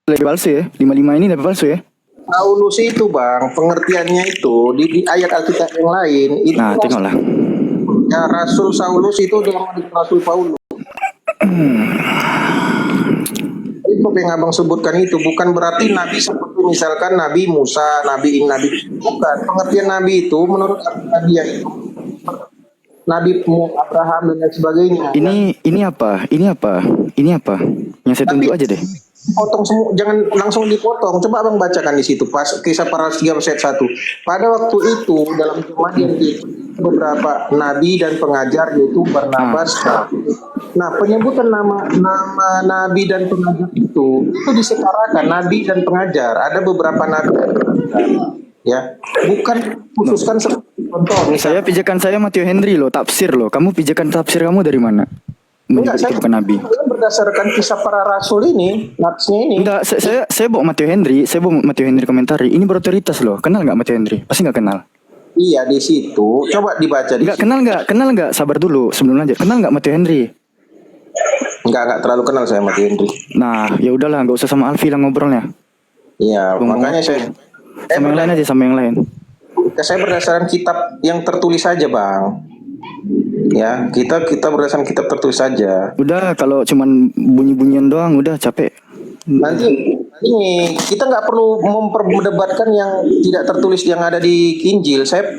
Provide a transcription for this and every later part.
lebih palsu ya. 55 ini lebih palsu ya. Paulus itu bang, pengertiannya itu di ayat Alkitab yang lain itu Nah, tengoklah. ya, Rasul Saulus itu dengan Rasul Paulus. Itu yang abang sebutkan itu bukan berarti nabi seperti misalkan Nabi Musa, Nabi bukan. Pengertian nabi itu menurut nabi yang itu Nabi Abraham dan lain sebagainya. Ini apa? Ini apa? Ini apa? Yang saya tunjuk aja deh. Potong semua, jangan langsung dipotong. Coba abang bacakan di situ pas kisah para 3 ayat 1. Pada waktu itu dalam kematian itu beberapa nabi dan pengajar yaitu Barnabas. Nah, penyebutan nama nabi dan pengajar itu disetarakan nabi dan pengajar. Ada beberapa nabi dan pengajar. Ya, bukan khususkan seperti contoh. Saya pijakan saya Matthew Henry loh, tafsir loh. Kamu pijakan tafsir kamu dari mana? Enggak, saya bukan nabi. Berdasarkan kisah para rasul ini, natsnya ini. Enggak, saya bawa Matthew Henry, komentari. Ini berotoritas loh. Kenal nggak Matthew Henry? Pasti nggak kenal. Iya, di situ. Coba dibaca di situ. Kenal nggak? Sabar dulu sebelum lanjut. Kenal nggak Matthew Henry? Enggak terlalu kenal saya Matthew Henry. Nah, ya udahlah, nggak usah sama Alfi lah ngobrolnya. Iya, makanya saya sama yang lain aja, sama yang lain. Saya berdasarkan kitab yang tertulis saja, Bang. Ya, kita berdasarkan kitab tertulis saja. Udah, kalau cuman bunyi-bunyian doang udah capek. Nanti ini kita nggak perlu memperdebatkan yang tidak tertulis yang ada di Injil. Saya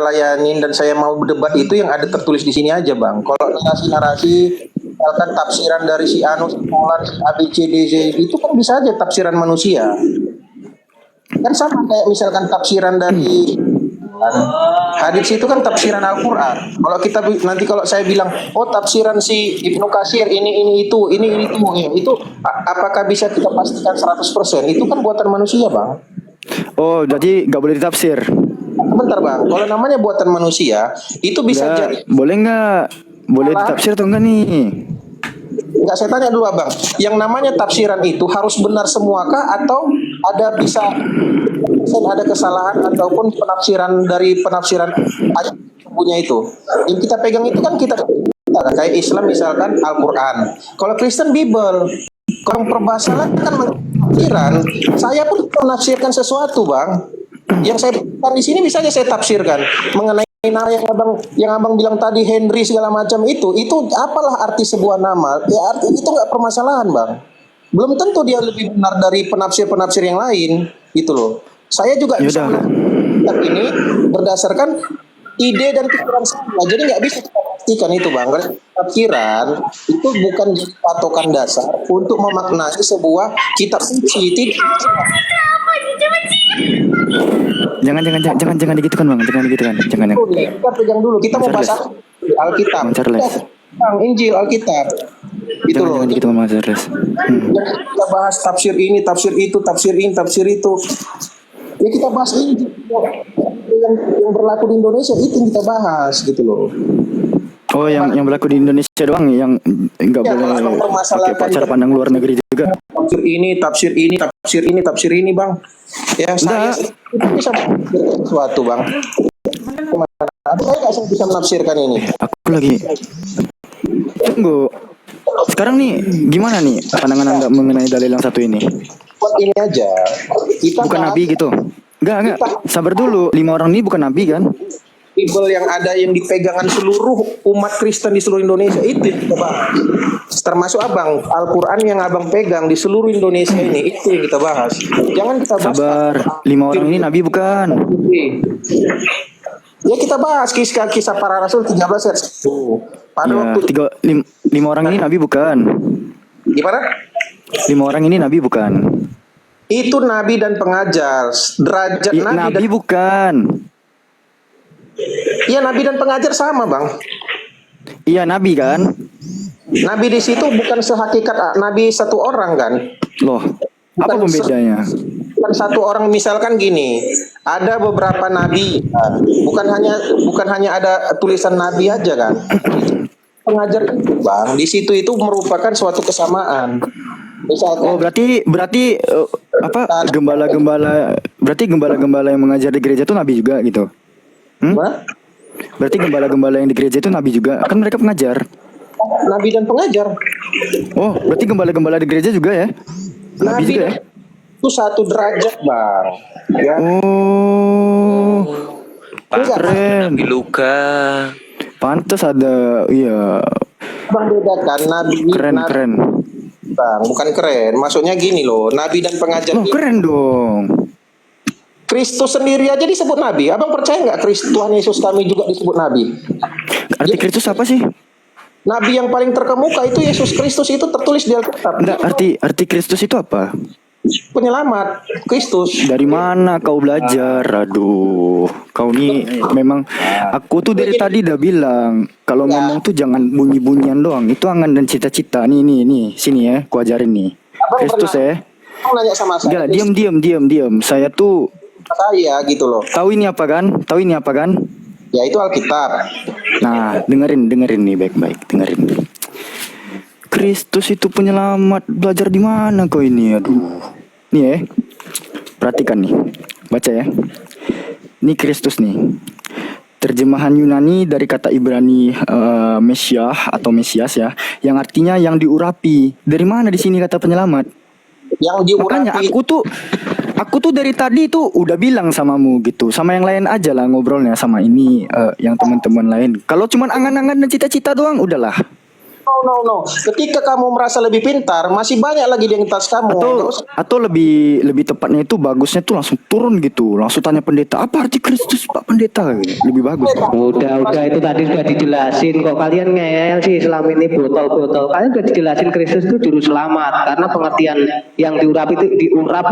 layanin dan saya mau berdebat itu yang ada tertulis di sini aja, Bang. Kalau narasi-narasi misalkan tafsiran dari si Anu, si Polan, si ABCDZ itu kan bisa aja tafsiran manusia. Kan sama kayak misalkan tafsiran dari hadits itu kan tafsiran Al-Quran. Kalau kita nanti kalau saya bilang, oh tafsiran si Ibnu Katsir ini itu ya, itu apakah bisa kita pastikan 100%? Itu kan buatan manusia, Bang. Oh, jadi nggak boleh ditafsir. Bentar, Bang. Kalau namanya buatan manusia, itu bisa jadi. Boleh nggak? Boleh ditafsir atau enggak nih? Enggak, saya tanya dulu, Abang. Yang namanya tafsiran itu harus benar semuakah atau ada kesalahan ataupun penafsiran ayat punya itu. Yang kita pegang itu kan kita kayak Islam misalkan Al-Qur'an. Kalau Kristen Bible. Kalau perbahasaan kan penafsiran. Saya pun menafsirkan sesuatu, Bang. Yang saya bukan di sini bisa aja saya tafsirkan mengenai nama yang abang bilang tadi Henry segala macam itu apalah arti sebuah nama? Ya arti itu nggak permasalahan, Bang. Belum tentu dia lebih benar dari penafsir yang lain, gitu loh. Saya juga bisa melakukan ini berdasarkan ide dan pikiran saya. Jadi nggak bisa kita pastikan itu, Bang. Pikiran itu bukan jadi patokan dasar untuk memaknai sebuah kitab suci. Jangan digitukan, Bang. Jangan. Kita pegang dulu. Kita mau bahas Alkitab. Bang, Injil, Alkitab. Itu loh. Jangan gitu, Mas Charles. Kita bahas tafsir ini, tafsir itu, tafsir ini, tafsir itu. Ya kita bahas Injil. Yang berlaku di Indonesia itu yang kita bahas gitu loh. Oh, yang berlaku di Indonesia doang, yang nggak boleh pakai cara pandang luar negeri juga. Tafsir ini, tafsir ini, Bang. Ya, saya bisa menafsirkan sesuatu, Bang. Saya nggak bisa menafsirkan ini. Aku lagi tunggu. Sekarang nih, gimana nih pandangan Anda mengenai dalil yang satu ini? Buat ini aja. Kita bukan nabi gitu. Enggak. Sabar dulu. 5 orang ini bukan nabi kan? Bible yang ada yang dipegangan seluruh umat Kristen di seluruh Indonesia itu kita bahas. Termasuk Abang, Al-Quran yang Abang pegang di seluruh Indonesia ini itu yang kita bahas. Jangan kita bahas. Sabar. 5 orang ini nabi bukan? Ya kita bahas kisah para rasul 13 ayat 1. Pada waktu 5 orang ini nabi bukan? Gimana? 5 orang ini nabi bukan? Itu nabi dan pengajar. Derajat nabi bukan. Iya, nabi dan pengajar sama, Bang. Iya, nabi kan? Nabi di situ bukan sehakikat nabi satu orang kan? Loh, apa pembedanya? Bukan satu orang, misalkan gini, ada beberapa nabi, bukan hanya ada tulisan nabi aja kan? Pengajar itu, Bang, di situ itu merupakan suatu kesamaan. Misalkan, berarti gembala-gembala yang mengajar di gereja itu nabi juga gitu? Berarti gembala-gembala yang di gereja itu nabi juga, kan mereka pengajar. Nabi dan pengajar. Oh, berarti gembala-gembala di gereja juga ya? Nabi juga ya? itu satu derajat, Bang. Ya. Oh, Enggak, keren. Nabi Luka. Pantas ada, iya. Bang, bedakan nabi Keren, nabi, keren. Bang, bukan keren. Maksudnya gini loh, nabi dan pengajar Oh, keren dong. Kristus sendiri aja disebut nabi. Abang percaya nggak Tuhan Yesus kami juga disebut nabi? Arti Kristus apa sih? Nabi yang paling terkemuka itu Yesus Kristus, itu tertulis di Alkitab. Enggak, arti Kristus itu apa? Penyelamat Kristus. Dari mana kau belajar? Aduh, kau nih memang, aku tuh dari tadi udah bilang kalau ngomong tuh jangan bunyi-bunyian doang. Itu angan dan cita-cita. Nih, sini ya, ku ajarin nih. Abang Kristus ya. Abang nanya sama saya. Enggak, diam. Saya tuh Saya gitu loh. tahu ini apa kan? Ya itu Alkitab. Nah, dengerin nih baik-baik, dengerin. Kristus itu penyelamat. Belajar di mana kau ini? Aduh. Nih ya. Perhatikan nih. Baca ya. Ini Kristus nih. Terjemahan Yunani dari kata Ibrani Mesiah atau Mesias ya, yang artinya yang diurapi. Dari mana di sini kata penyelamat? Yang Makanya diurapi. aku tuh dari tadi tuh udah bilang samamu gitu, sama yang lain aja lah ngobrolnya, sama ini yang teman-teman lain. Kalau cuman angan-angan dan cita-cita doang, udahlah. No. Ketika kamu merasa lebih pintar, masih banyak lagi di atas kamu. Atau lebih tepatnya itu bagusnya tuh langsung turun gitu, langsung tanya pendeta, apa arti Kristus Pak Pendeta? Lebih bagus. Udah itu tadi sudah dijelasin kok. Kalian ngeyel sih selama ini botol-botol. Kalian sudah dijelasin Kristus itu juru selamat, karena pengertian yang diurapi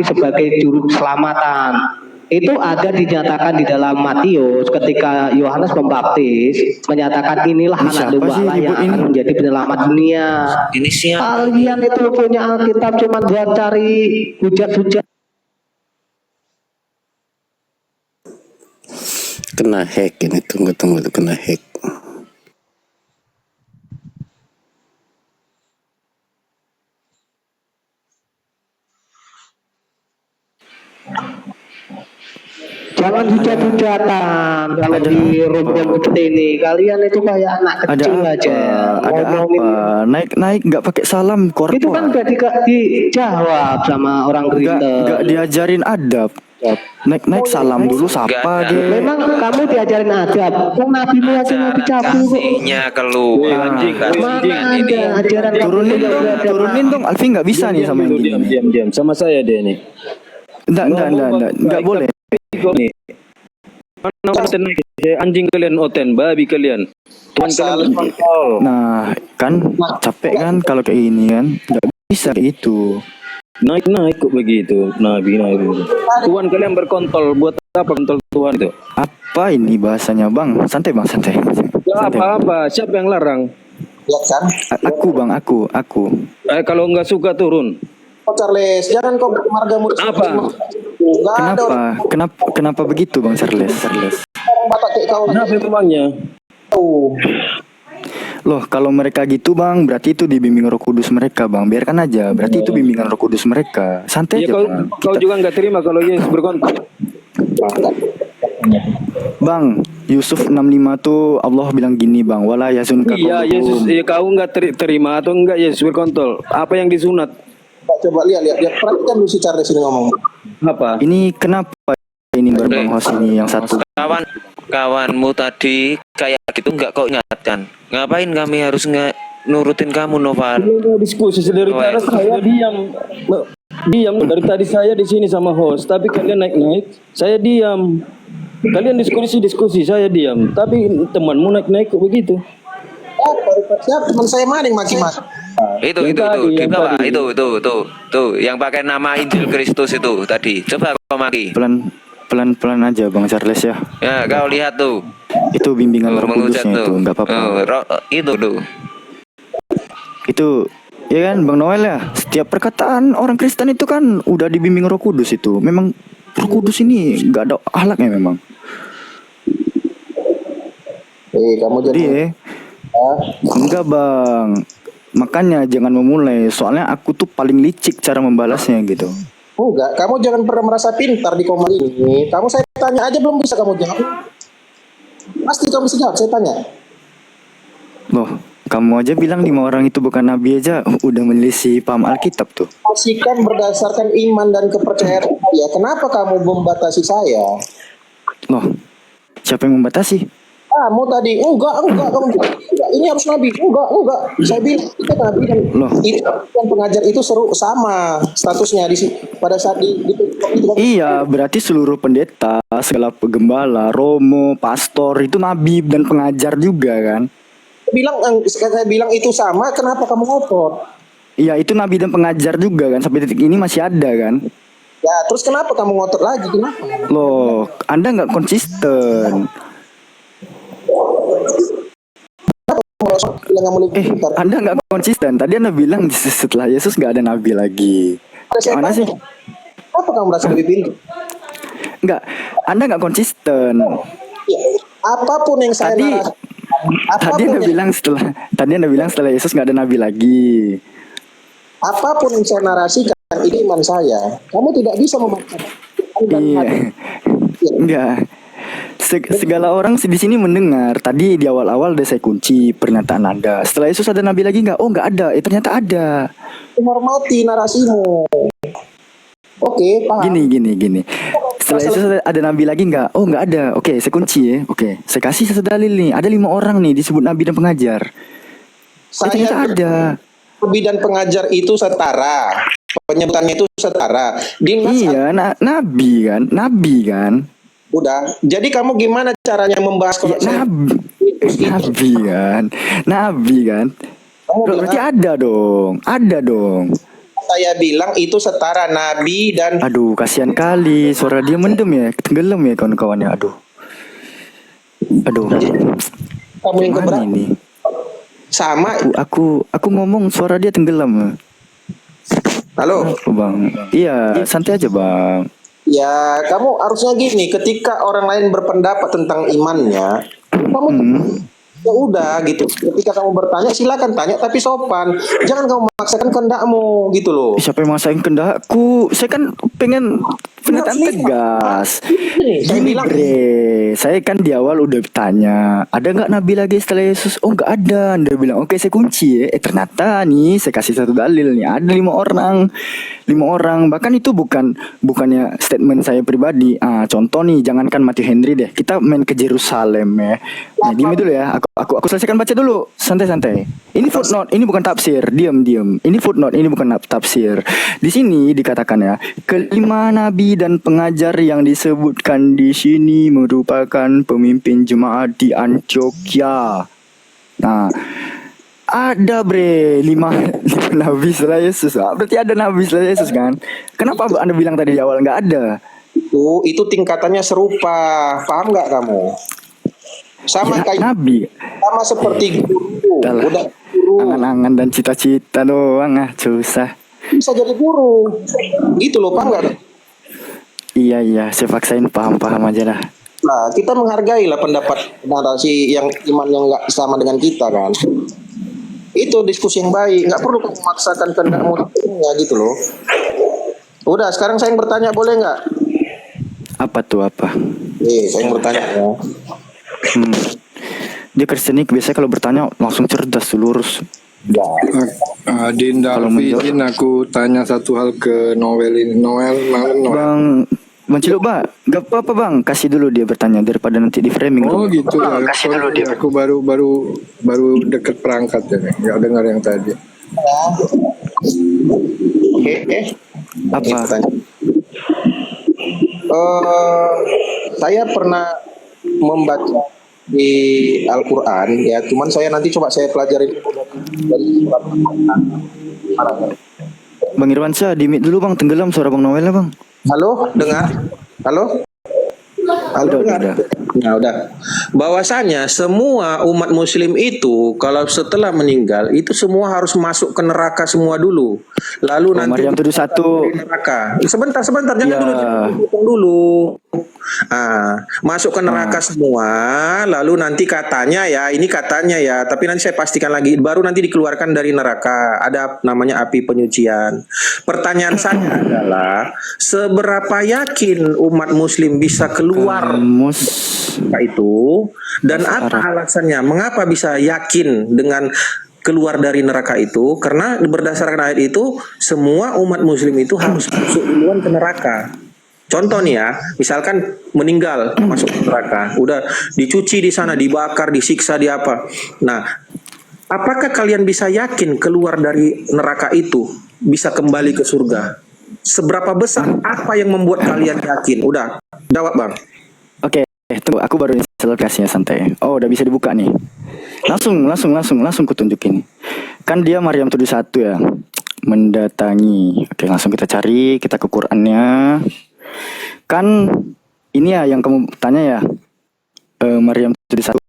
sebagai juru keselamatan. Itu ada dinyatakan di dalam Matius ketika Yohanes Pembaptis menyatakan inilah Ini anak siapa domba sih Allah yang ribut ini? akan menjadi penyelamat dunia. Ini siapa? Kalian itu punya Alkitab cuma buat cari hujat-hujat. Kena hack ini, tunggu kena hack. Jangan hujat-hujatan kalau Ada di apa? rumpun seperti ini. Kalian itu kayak anak Ada kecil apa? aja. Ada Ngomongin apa? Naik nggak pakai salam korporat. itu kan gak dijawab sama orang nggak Kristen. diajarin adab. Naik salam dulu sapa Nggak ada. deh. Memang kamu diajarin adab. Kok nabimu aja mau Cara dicapu kok. kasihnya keluar. Mana ada ajaran Turunin dong. Alfi nggak bisa nih sama yang gini. Diam sama saya dia nih. Nggak boleh. Nih. Mana oten saya anjing kalian oten, babi kalian. Tuhan kalian kontrol. Nah, kan capek kan kalau kayak gini kan. Nggak bisa kayak gitu. Naik kok begitu. Nabi. Tuhan kalian berkontol, buat apa kontrol Tuhan itu? Apa ini bahasanya bang? Santai bang, santai. Ya, Santai. apa? Siapa yang larang? Ya kan? Aku bang, aku. Kalau nggak suka turun. Oh, Charles, jangan kau bermargamu. Apa? Enggak ada Kenapa begitu bang Charles? orang Batak kayak kau. Kenapa memangnya? Oh. Loh, kalau mereka gitu bang, berarti itu dibimbing Roh Kudus mereka bang. Biarkan aja, berarti itu bimbingan Roh Kudus mereka. Santai Ya aja kau, bang. kau juga nggak terima kalau Yesus berkontol. Bang, Yusuf 65 tuh Allah bilang gini bang, wala yazunka Iya, Yesus. Ya kau nggak terima atau enggak Yesus berkontol? Apa yang disunat? Coba lihat. Perhatikan dulu si Charles ini ngomong. Apa? Ini kenapa ini bang host ini yang satu? Kawanmu tadi kayak gitu nggak kau ingatkan. Ngapain kami harus nurutin kamu, Noval? Ini diskusi dari tadi saya diam dari tadi saya di sini sama host, tapi kalian naik, saya diam. Kalian diskusi, saya diam. Tapi temanmu naik kok begitu? Siapa teman saya maning maki-maki. Itu di bawah itu yang pakai nama Injil Kristus itu tadi. Coba kau maki. Pelan aja bang Charles ya. Ya, kau lihat tuh. Itu bimbingan Roh Mengucap Kudusnya itu, nggak apa-apa. Itu tuh. Itu ya kan bang Noel ya. Setiap perkataan orang Kristen itu kan udah dibimbing Roh Kudus itu. Memang Roh Kudus ini nggak ada akhlaknya memang. Kamu jadi Enggak bang. Makanya jangan memulai. Soalnya aku tuh paling licik cara membalasnya gitu. enggak, kamu jangan pernah merasa pintar di koma ini. Kamu saya tanya aja belum bisa kamu jawab. Pasti kamu bisa jawab, saya tanya. Loh, Kamu aja bilang 5 orang itu bukan nabi aja udah menelisih paham Alkitab tuh. Pastikan berdasarkan iman dan kepercayaan saya. Kenapa kamu membatasi saya? Loh, siapa yang membatasi? Kamu tadi enggak. Ini harus nabi. Enggak. Saya bilang itu nabi dan Loh. itu yang pengajar itu seru sama statusnya pada saat itu. Iya, berarti seluruh pendeta, segala penggembala, romo, pastor itu nabi dan pengajar juga kan? Saya bilang itu sama. Kenapa kamu ngotot? Iya, itu nabi dan pengajar juga kan, sampai detik ini masih ada kan? Ya, terus kenapa kamu ngotot lagi? Kenapa? Loh, Anda nggak konsisten. Anda nggak konsisten. Tadi Anda bilang setelah Yesus nggak ada nabi lagi. Mana sih? Apa kamu merasa lebih pintar? Nggak, Anda nggak konsisten. Ya, apapun yang saya Tadi Anda bilang setelah Yesus nggak ada nabi lagi. Apapun yang saya narasikan ini iman saya. Kamu tidak bisa memaksakan. Iya. Enggak. Segala orang di sini mendengar. Tadi di awal-awal udah saya kunci pernyataan Anda. Setelah Yesus ada nabi lagi nggak? Oh, nggak ada. Ternyata ada. Menghormati narasimu. Oke, paham. Gini. Setelah Yesus ada nabi lagi nggak? Oh, nggak ada. Oke, saya kunci ya. Oke, saya kasih satu dalil nih. Ada 5 orang nih disebut nabi dan pengajar. Ternyata ada. Nabi dan pengajar itu setara. Penyebutannya itu setara. Iya, nabi kan. Udah. Jadi kamu gimana caranya membahas kalau ya, nabi kan. Berarti ada dong. Saya bilang itu setara nabi dan. Aduh, kasihan kali. Suara dia mendem ya, tenggelam ya kawan-kawannya. Aduh. Kamu yang keberatan. Ini? Sama. Aku ngomong suara dia tenggelam. Halo. Bang. Iya, santai aja bang. Ya, kamu harusnya gini. Ketika orang lain berpendapat tentang imannya, kamu ya udah gitu. Ketika kamu bertanya, silakan tanya tapi sopan. Jangan kamu memaksakan kehendakmu gitu loh. Siapa yang maksain kehendakku? Saya kan pengen pernyataan tegas. Gini bre, saya kan di awal udah bertanya, ada nggak nabi lagi setelah Yesus? Oh nggak ada. Anda bilang oke saya kunci ya. Ternyata nih saya kasih satu dalil nih. Ada 5 orang. Bahkan itu bukannya statement saya pribadi. Contoh nih, jangankan Matthew Henry deh. Kita main ke Yerusalem ya. Nah, diam dulu ya. Aku selesaikan baca dulu. Santai-santai. Ini footnote, ini bukan tafsir. Diam. Ini footnote, ini bukan tafsir. Di sini dikatakan ya, kelima nabi dan pengajar yang disebutkan di sini merupakan pemimpin jemaat di Antioquia. Nah, ada bre 5 nabi setelah Yesus. Berarti ada nabi setelah Yesus kan? Kenapa Anda bilang tadi di awal nggak ada? Itu tingkatannya serupa. Paham nggak kamu? Sama ya, kayak nabi. Sama seperti guru. Udah guru. Angan-angan dan cita-cita doang susah. Bisa jadi guru. Gitu loh, paham nggak? Iya, saya paksain paham aja lah. Nah, kita menghargai lah pendapat narasi yang iman yang nggak sama dengan kita kan. Itu diskusi yang baik. Nggak perlu memaksakan kehendakmu ya gitu loh. Udah, sekarang saya yang bertanya boleh nggak? Apa? Saya yang bertanya ya. Dia Kristenik biasanya kalau bertanya langsung cerdas, lurus. Dinda izin aku tanya satu hal ke Noel ini. Noel. Bang Ciluk, gak apa-apa bang, kasih dulu dia bertanya daripada nanti di framing. Oh gitu ya. Kasih dulu dia. Aku baru deket perangkat ya, nggak dengar yang tadi. Oke. Apa? Saya pernah membaca di Al-Quran ya, cuman saya nanti coba saya pelajari dari surat Al-Quran. Bang Irwansyah, di-mute dulu bang, tenggelam suara Bang Noel lah bang. Halo, dengar? Halo, dengar? Nah, udah. Bahwasanya semua umat muslim itu kalau setelah meninggal itu semua harus masuk ke neraka semua dulu. Lalu nanti Maryam 71 neraka. Sebentar, jangan dulu. Masuk ke neraka semua, lalu nanti katanya ya, tapi nanti saya pastikan lagi, baru nanti dikeluarkan dari neraka, ada namanya api penyucian. Pertanyaan saya adalah, seberapa yakin umat muslim bisa keluar itu, dan apa alasannya? Mengapa bisa yakin dengan keluar dari neraka itu? Karena berdasarkan ayat itu, semua umat muslim itu harus masuk duluan ke neraka. Contoh nih ya, misalkan meninggal masuk ke neraka, udah dicuci di sana, dibakar, disiksa, di apa. Nah, apakah kalian bisa yakin keluar dari neraka itu bisa kembali ke surga? Seberapa besar apa yang membuat kalian yakin? Udah, jawab Bang. Oke, tunggu, aku baru install aplikasinya, santai. Oh, udah bisa dibuka nih. Langsung kutunjukin. Kan dia Maryam 71 ya. Mendatangi. Oke, langsung kita cari, kita ke Qur'annya. Kan ini ya yang kamu tanya ya. Maryam 71.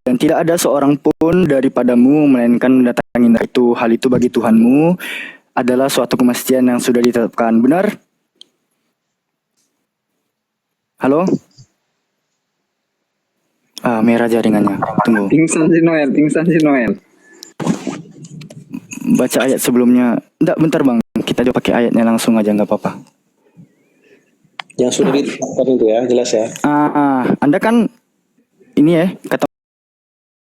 Dan tidak ada seorang pun daripadamu melainkan mendatangi itu. Hal itu bagi Tuhanmu adalah suatu kemestian yang sudah ditetapkan. Benar? Halo? Merah jaringannya. Tunggu. Pingsan si Noel. Baca ayat sebelumnya. Enggak, bentar Bang. Kita coba pakai ayatnya langsung aja, nggak apa-apa. Yang sudah ditetapkan itu ya, jelas ya. Anda kan ini ya, kata